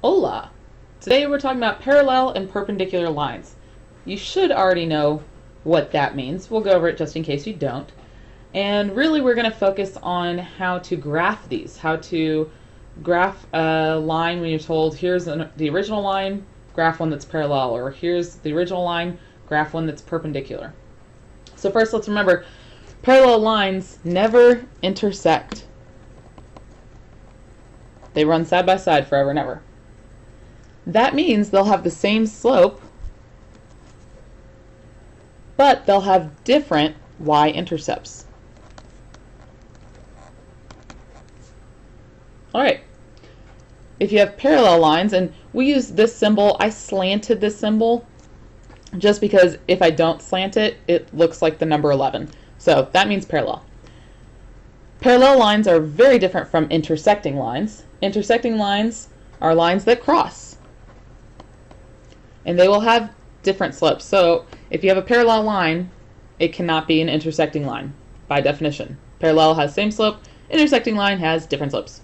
Hola! Today we're talking about parallel and perpendicular lines. You should already know what that means. We'll go over it just in case you don't. And really we're going to focus on how to graph these, how to graph a line when you're told here's the original line, graph one that's parallel, or here's the original line, graph one that's perpendicular. So first let's remember, parallel lines never intersect. They run side by side forever and ever. That means they'll have the same slope, but they'll have different y-intercepts. Alright, if you have parallel lines, and we use this symbol, I slanted this symbol just because if I don't slant it, it looks like the number 11. So that means parallel. Parallel lines are very different from intersecting lines. Intersecting lines are lines that cross, and they will have different slopes. So if you have a parallel line, it cannot be an intersecting line by definition. Parallel has same slope, intersecting line has different slopes.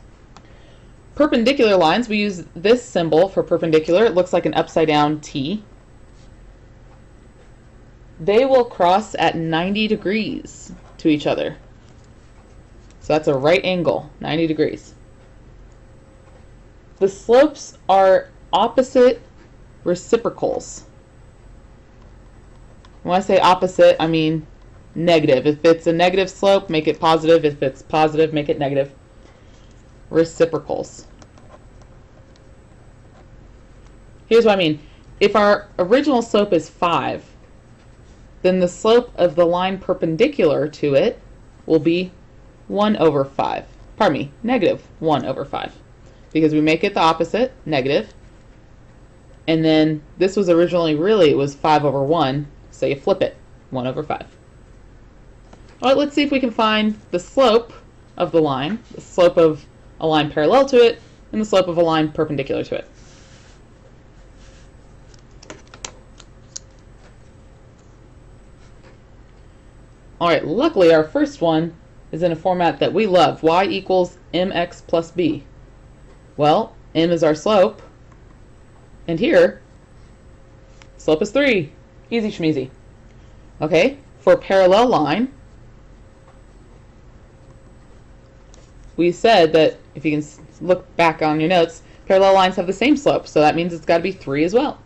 Perpendicular lines, we use this symbol for perpendicular. It looks like an upside down T. They will cross at 90 degrees to each other. So that's a right angle, 90 degrees. The slopes are opposite reciprocals. When I say opposite, I mean negative. If it's a negative slope, make it positive. If it's positive, make it negative. Reciprocals. Here's what I mean. If our original slope is 5, then the slope of the line perpendicular to it will be 1 over 5. Pardon me, negative 1 over 5. Because we make it the opposite, negative. And then this was originally, it was 5 over 1, so you flip it, 1 over 5. All right, let's see if we can find the slope of the line, the slope of a line parallel to it, and the slope of a line perpendicular to it. All right, luckily our first one is in a format that we love, y equals mx plus b. Well, m is our slope, and here, slope is 3. Easy schmeezy. Okay, for a parallel line, we said that, if you can look back on your notes, parallel lines have the same slope, so that means it's got to be 3 as well.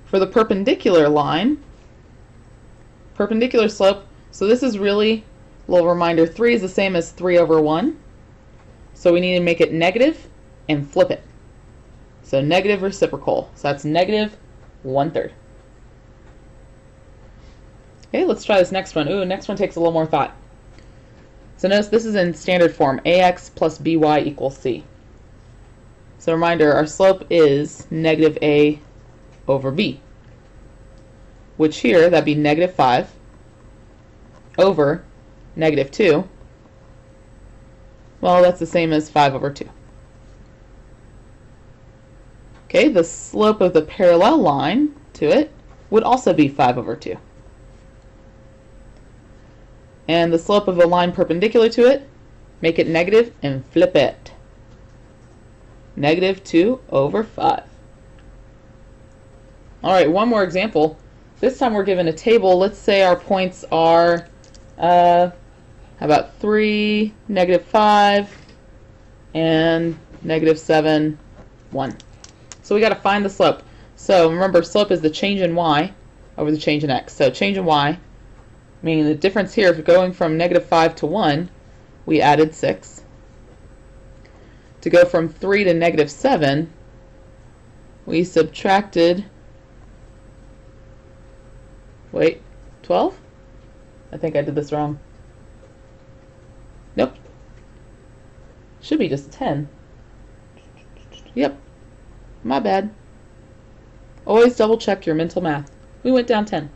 For the perpendicular line, perpendicular slope, so this is really, a little reminder, 3 is the same as 3 over 1, so we need to make it negative and flip it. So negative reciprocal, so that's negative 1/3. Okay, let's try this next one. Ooh, next one takes a little more thought. So notice this is in standard form, ax plus by equals c. So reminder, our slope is negative a over b, which here, that'd be negative 5 over negative 2. Well, that's the same as 5 over 2. Okay, the slope of the parallel line to it would also be 5 over 2. And the slope of the line perpendicular to it, make it negative and flip it. Negative 2 over 5. All right, one more example. This time we're given a table. Let's say our points are, how about 3, negative 5, and negative 7, 1. So we got to find the slope. So remember, slope is the change in y over the change in x. So change in y, meaning the difference here, if we're going from negative 5 to 1, we added 6. To go from 3 to negative 7, we subtracted, 12? I think I did this wrong. Nope. Should be just 10. Yep. My bad. Always double check your mental math. We went down 10.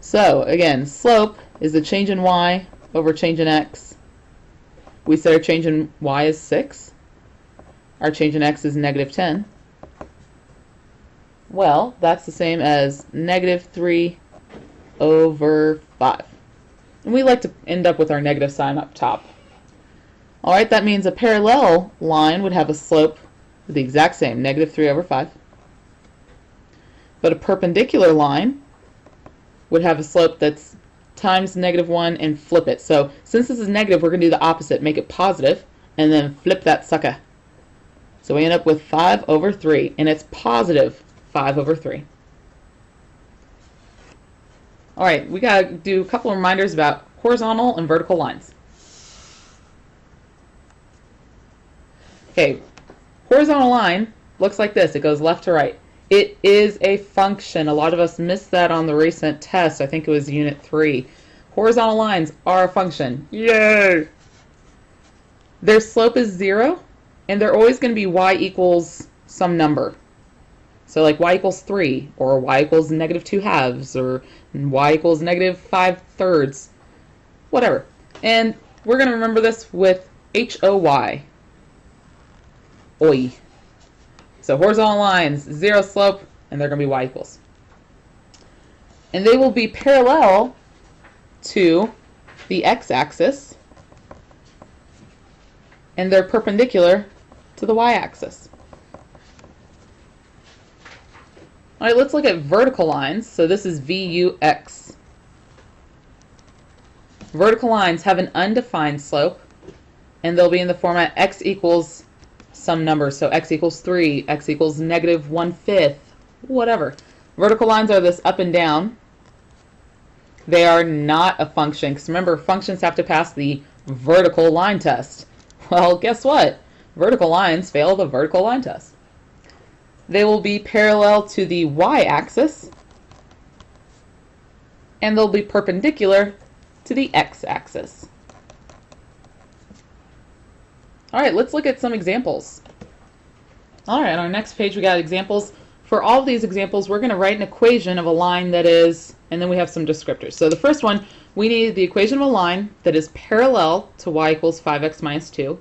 So again, slope is the change in y over change in x. We said our change in y is 6. Our change in x is negative 10. Well, that's the same as negative 3 over 5. And we like to end up with our negative sign up top. All right, that means a parallel line would have a slope the exact same, negative 3 over 5. But a perpendicular line would have a slope that's times negative 1 and flip it. So since this is negative, we're going to do the opposite, make it positive, and then flip that sucker. So we end up with 5 over 3, and it's positive 5 over 3. All right, we got to do a couple of reminders about horizontal and vertical lines. Okay, horizontal line looks like this. It goes left to right. It is a function. A lot of us missed that on the recent test. I think it was Unit 3. Horizontal lines are a function. Yay! Their slope is 0, and they're always going to be y equals some number. So like y equals 3, or y equals negative 2 halves, or y equals negative 5 thirds, whatever. And we're going to remember this with HOY. Oi. So horizontal lines, 0 slope, and they're going to be y equals. And they will be parallel to the x-axis, and they're perpendicular to the y-axis. All right, let's look at vertical lines. So this is VUX. Vertical lines have an undefined slope, and they'll be in the format x equals some number. So x equals 3, x equals negative 1/5, whatever. Vertical lines are this up and down. They are not a function, because remember, functions have to pass the vertical line test. Well, guess what? Vertical lines fail the vertical line test. They will be parallel to the y-axis, and they'll be perpendicular to the x-axis. All right, let's look at some examples. All right, on our next page we got examples. For all of these examples, we're going to write an equation of a line that is, and then we have some descriptors. So the first one, we need the equation of a line that is parallel to y equals 5x minus 2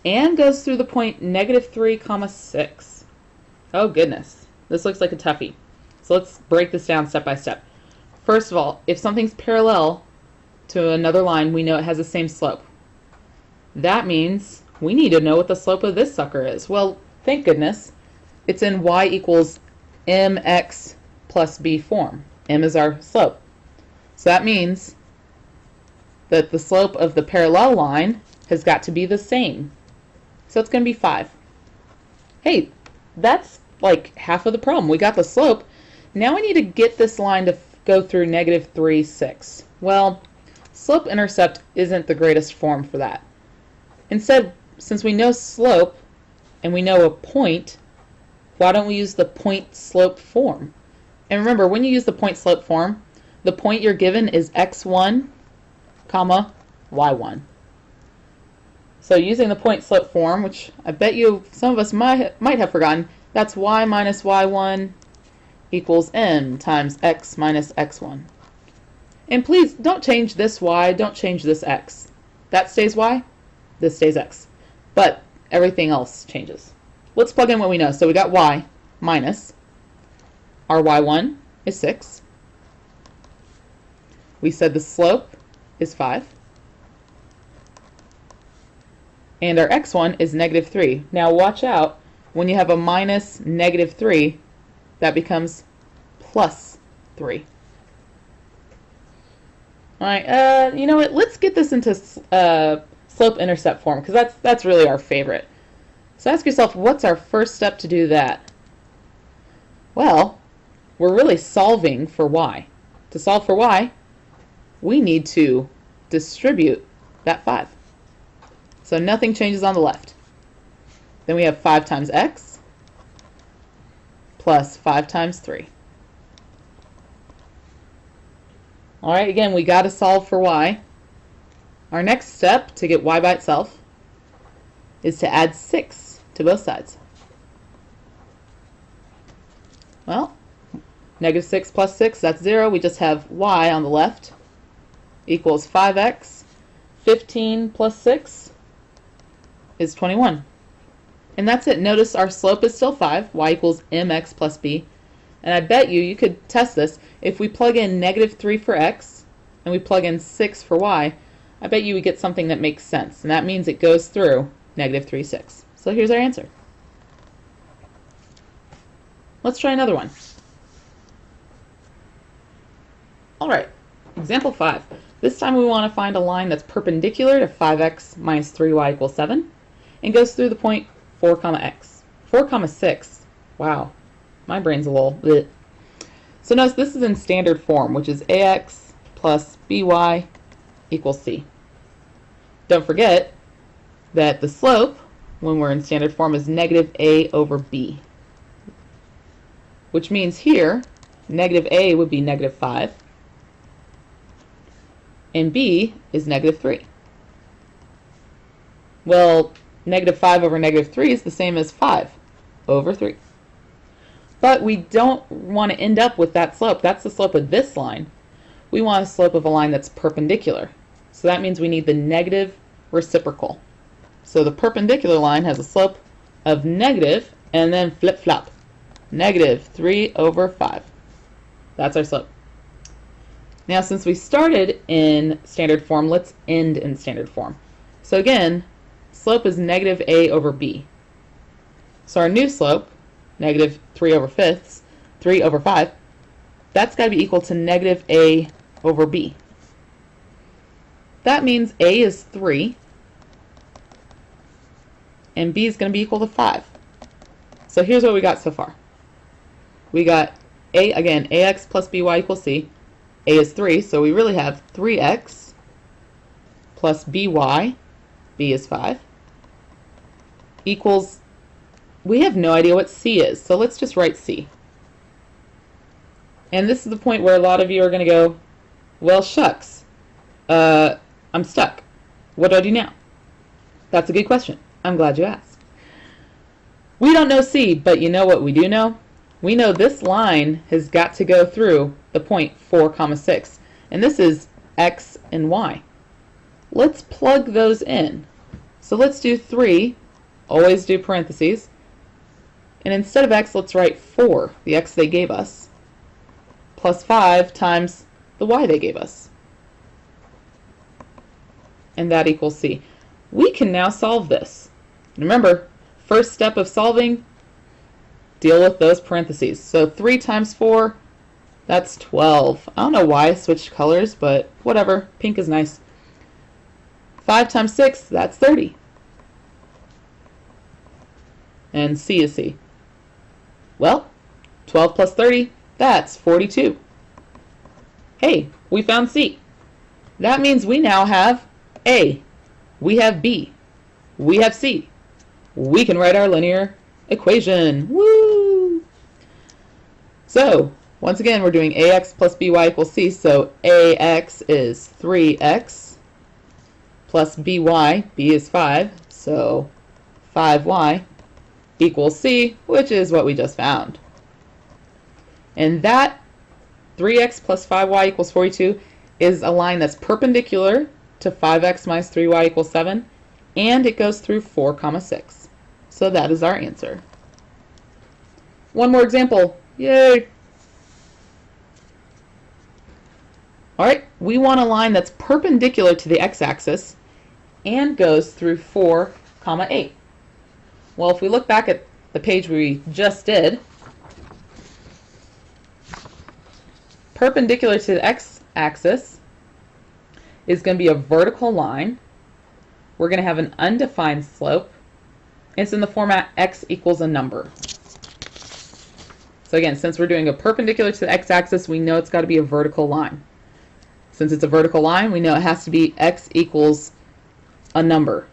and goes through the point negative 3, 6. Oh goodness, this looks like a toughie. So let's break this down step by step. First of all, if something's parallel to another line, we know it has the same slope. That means we need to know what the slope of this sucker is. Well, thank goodness. It's in y equals mx plus b form. M is our slope. So that means that the slope of the parallel line has got to be the same. So it's going to be 5. Hey, that's like half of the problem. We got the slope. Now we need to get this line to go through negative 3, 6. Well, slope-intercept isn't the greatest form for that. Instead, since we know slope and we know a point, why don't we use the point-slope form? And remember, when you use the point-slope form, the point you're given is x1, comma, y1. So using the point-slope form, which I bet you some of us might have forgotten, that's y minus y1 equals m times x minus x1. And please don't change this y, don't change this x. That stays y, this stays x. But everything else changes. Let's plug in what we know. So we got y minus, our y1 is 6. We said the slope is 5. And our x1 is negative 3. Now watch out, when you have a minus negative 3, that becomes plus 3. All right, you know what, let's get this into slope-intercept form, because that's really our favorite. So ask yourself, what's our first step to do that? Well, we're really solving for y. To solve for y, we need to distribute that 5. So nothing changes on the left. Then we have 5 times x plus 5 times 3. All right, again, we got to solve for y. Our next step to get y by itself is to add 6 to both sides. Well, negative 6 plus 6, that's 0. We just have y on the left equals 5x. 15 plus 6 is 21. And that's it. Notice our slope is still 5. Y equals mx plus b. And I bet you could test this. If we plug in negative 3 for x and we plug in 6 for y, I bet you would get something that makes sense, and that means it goes through negative 3, 6. So here's our answer. Let's try another one. All right, example 5. This time we want to find a line that's perpendicular to 5x minus 3y equals 7 and goes through the point 4, x. 4, 6. Wow, my brain's a little bleh. So notice this is in standard form, which is ax plus by equals c. Don't forget that the slope, when we're in standard form, is negative a over b, which means here negative a would be negative 5, and b is negative 3. Well, negative 5 over negative 3 is the same as 5 over 3. But we don't want to end up with that slope. That's the slope of this line. We want a slope of a line that's perpendicular. So that means we need the negative reciprocal. So the perpendicular line has a slope of negative, and then flip-flop. Negative 3 over 5. That's our slope. Now, since we started in standard form, let's end in standard form. So again, slope is negative a over b. So our new slope, negative 3 over 5, that's got to be equal to negative a over b. That means a is 3, and b is going to be equal to 5. So here's what we got so far. We got a, again, ax plus by equals c. A is 3, so we really have 3x plus by, b is 5, equals, we have no idea what c is, so let's just write c. And this is the point where a lot of you are going to go, well, shucks, I'm stuck. What do I do now? That's a good question. I'm glad you asked. We don't know c, but you know what we do know? We know this line has got to go through the point 4, 6, and this is x and y. Let's plug those in. So let's do 3, always do parentheses, and instead of x, let's write 4, the x they gave us, plus 5 times the y they gave us. And that equals c. We can now solve this. Remember, first step of solving, deal with those parentheses. So 3 times 4, that's 12. I don't know why I switched colors, but whatever. Pink is nice. 5 times 6, that's 30. And c is c. Well, 12 plus 30, that's 42. Hey, we found c. That means we now have a, we have b, we have c. We can write our linear equation. Woo! So, once again, we're doing ax plus by equals c, so ax is 3x plus by, b is 5, so 5y equals c, which is what we just found. And that 3x plus 5y equals 42 is a line that's perpendicular to 5x minus 3y equals 7, and it goes through 4, 6. So that is our answer. One more example. Yay! All right, we want a line that's perpendicular to the x-axis and goes through 4, 8. Well, if we look back at the page we just did, perpendicular to the x-axis is going to be a vertical line. We're going to have an undefined slope. It's in the format x equals a number. So again, since we're doing a perpendicular to the x-axis, we know it's got to be a vertical line. Since it's a vertical line, we know it has to be x equals a number.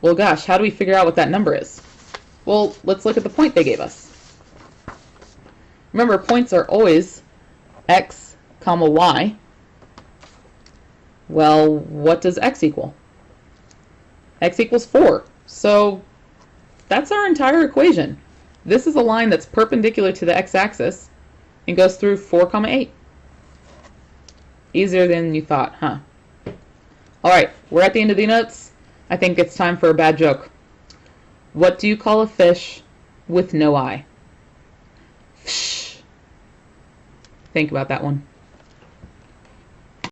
Well, gosh, how do we figure out what that number is? Well, let's look at the point they gave us. Remember, points are always x, y. Well, what does x equal? X equals 4. So that's our entire equation. This is a line that's perpendicular to the x-axis and goes through 4, 8. Easier than you thought, huh? All right, we're at the end of the notes. I think it's time for a bad joke. What do you call a fish with no eye? Think about that one.